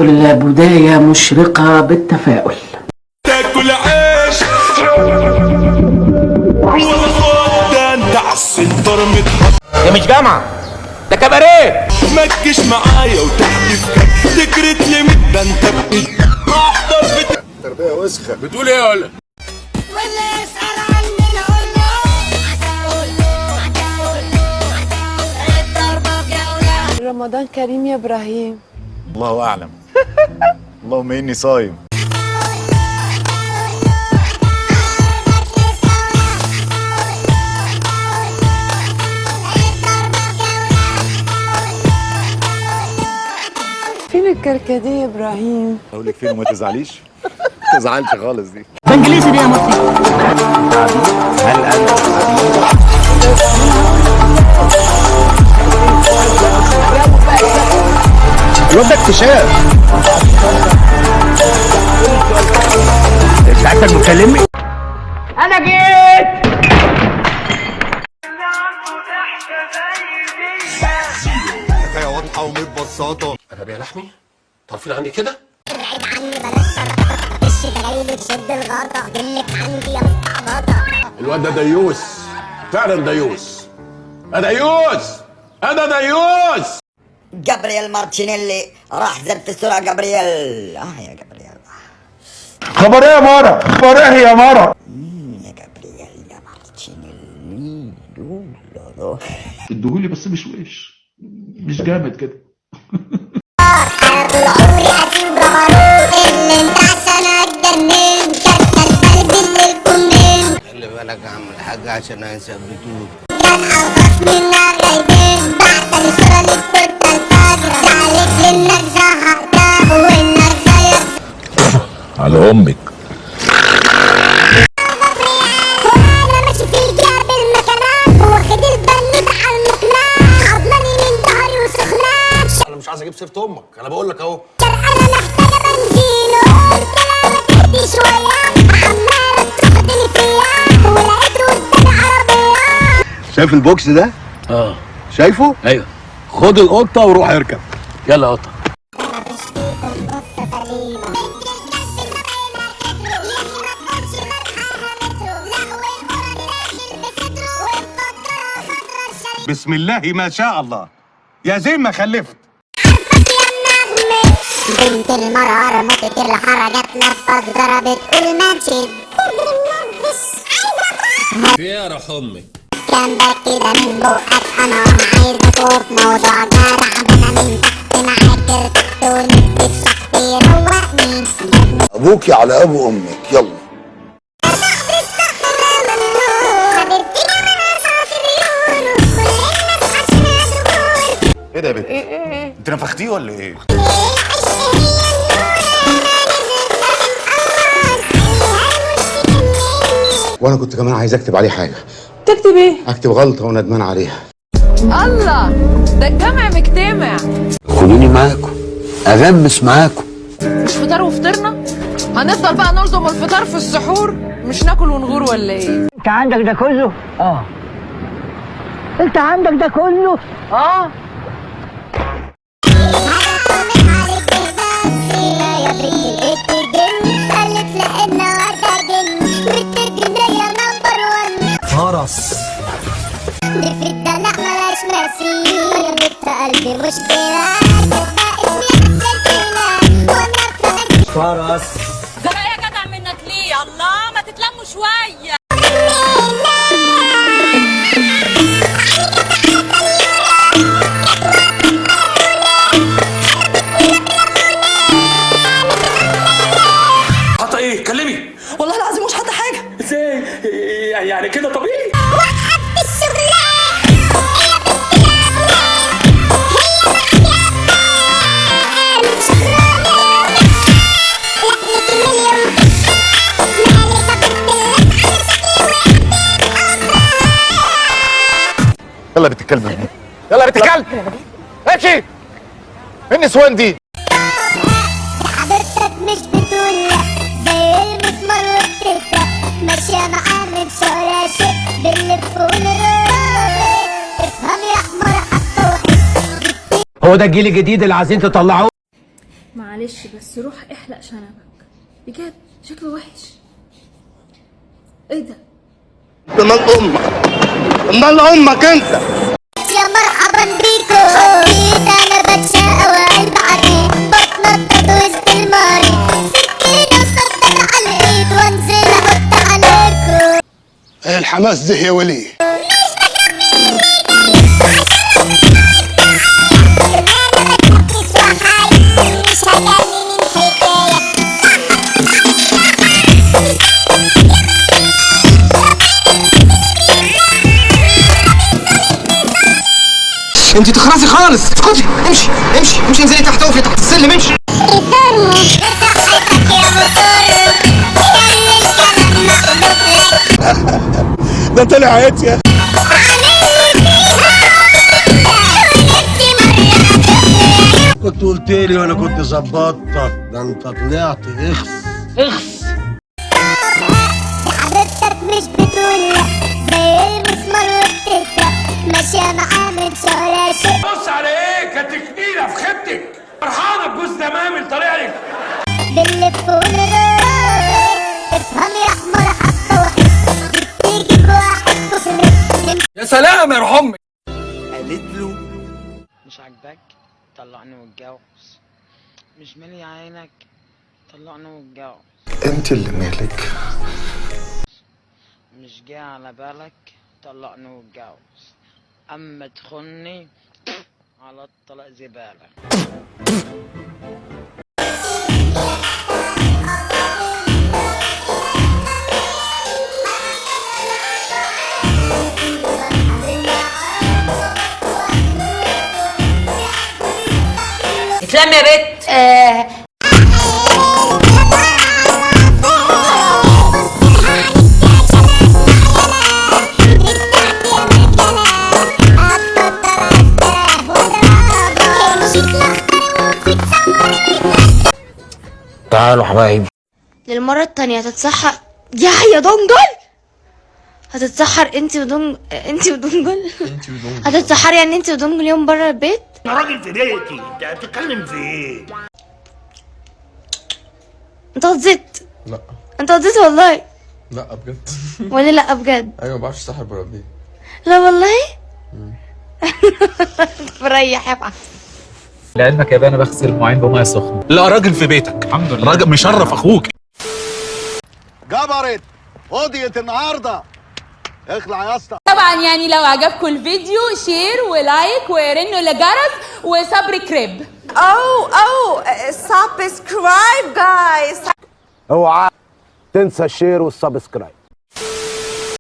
كل بداية مشرقة بالتفاؤل. تاكل عيش ولا ده انت عالسنتر متحط. ده مش جامعة، ده كباريه. ما تجيش معايا وتحدف تكرت لي ده انت احضر في تربية وسخة. بتقول ايه يا ولا؟ واللي يسأل عني نقول له الضربة بجولة. رمضان كريم يا ابراهيم. الله أعلم. اللهم إني صايم. فين الكركديه يا ابراهيم؟ أقول لك فين وما تزعليش؟ ما تزعلش خالص دي. بانجليزي دي يا مصري. هل أنت الواد ده اكتشاف. ساعتك بتكلمني؟ أنا جيت. حكاية واضحة ومتبسطة. انا يا لحمي طرفين عني كده. ابعد عني بلاش طرطقة، وش ده جاي لي تشد الغطا، جلك عندي يا مستعبطة. الواد ده ديوس، فعلا ديوس. ديوس، انا ديوس. جابرييل مارتينيلي راح زاد في السرعة. جابرييل يا جابرييل. خبر ايه يا مارا؟ خبر ايه يا مارا؟ يا جابرييل يا مارتينيلي. لولا اديهولي بس مش جامد كده. طول عمري اسيب بغروق اللي انت عشان اتجنن كتر قلبي اللي الكمين. خلي بالك يا عم الحاج عشان هيثبتوك. كان اوقف منا غايبين بعت الصورة ليك كنت الفجر عليك لانك زهقتها وانك زيك على امك. وانا ماشي في جاب المكانات واخد البنوت على المقناع عضلاني من ظهري وسخنات. انا مش عايز اجيب سيره امك، انا بقول لك اهو. انا محتاجه بنزين وقلت لها ما تهدي شويه عماله تاخدني فيها ولقيت قدامي عربيه. شايف البوكس ده؟ شايفه؟ ايوه، خد القطه وروح اركب. يلا قطه. بسم الله ما شاء الله. يا زين ما خلفت. بنت المرة رمتت الحركات لفت ضربت قول ما تشد في ايه يا روح امك؟ كان ده كده من بقك انا عايز اشوف موضوع جرح انا من تحت معاك ارتحت ونفسي في شخص يروقني. أبوكي على أبو أمك. يلا. ايه ده يا بنت؟ ايه انت نفختيه ولا ايه؟ وانا كنت كمان عايز اكتب عليه حاجه. تكتب ايه؟ اكتب غلطه وندمان عليها. الله، ده الجمع مجتمع. خدوني معاكم اغمس معاكم. مش فطار وفطرنا؟ هنفضل بقى نلضم الفطار في السحور؟ مش ناكل ونغور ولا ايه؟ انت عندك ده كله؟ انت عندك ده كله؟ فرس في الدلع ملاش مثيل بنت قلبي مشكلة فرس ده يا جدع منك ليه؟ الله ما تتلموا شوية. حاطه ايه؟ كلمي. والله العظيم مش حاطة حاجة. ازاي؟ يعني كده طبيعي؟ وقفت الشغلة يلا بنت الكلب هنا. يلا بنت الكلب امشي. ايه النسوان دي؟ حضرتك مش بتقول لا زي المسمار وبتفرق ماشية معاه من شوارع شيء باللف والروح. افهم يا حمار حتى وحس هو ده الجيل الجديد اللي عايزين تطلعوه؟ معلش بس روح احلق شنبك بجد شكله وحش. ايه ده؟ مال امك، مال امك انت. يا مرحبا بيكو، انا بتشقى وقلب عريض بتنطط وسط الماري، سكينة وصدر على الايد وانزل احط عليكو. ايه الحماس ده يا ولي؟ انت تخرسي خالص، اسكتي، امشي امشي امشي، انزلي تحت، اقفي تحت السلم، امشي. ده طلع عيط يا كنت قلت لي وانا كنت ظبطتك، ده انت طلعت اخس اخس. حبيبتك مش بتقول زي المسمار وبتبدأ ماشية معاه من شهر شيء. بص على ايه كتكنيله في خدتك، فرحانه بجوز دمامل طالع لك. بنلف ونروح افهم يا حمار حتى وحش بتيجي بواحد كفر. يا سلام يا روح امك. قالت له مش عاجباك طلقني واتجوز، مش مالي عينك طلقني واتجوز، انت اللي مالك. مش جاي على بالك طلقني واتجوز، اما تخني على الطلاق زبالة. اتلم يا بت. تعالوا حبايبي. للمرة التانية هتتسحر يا دونجل، هتتسحر انت ودونجل هتتسحر يعني انت ودونجل يوم بره البيت. انا راجل في بيتي، انت بتتكلم في ايه؟ انت غزيت؟ لا انت غزيت والله؟ لا بجد. ولا لا بجد؟ ايوه ما بعرفش اسحر بره البيت. لا والله. مريح يا بعض. لعلمك يا بيه انا بغسل المواعين بميه سخنه. لا راجل في بيتك، الحمد لله، راجل مشرف اخوك. جبرت قضية النهارده، اخلع يا اسطى. طبعا يعني لو عجبكم الفيديو شير ولايك ورنوا لجرس وصبري كريب. سبسكرايب جايز. اوعى تنسى الشير والسبسكرايب.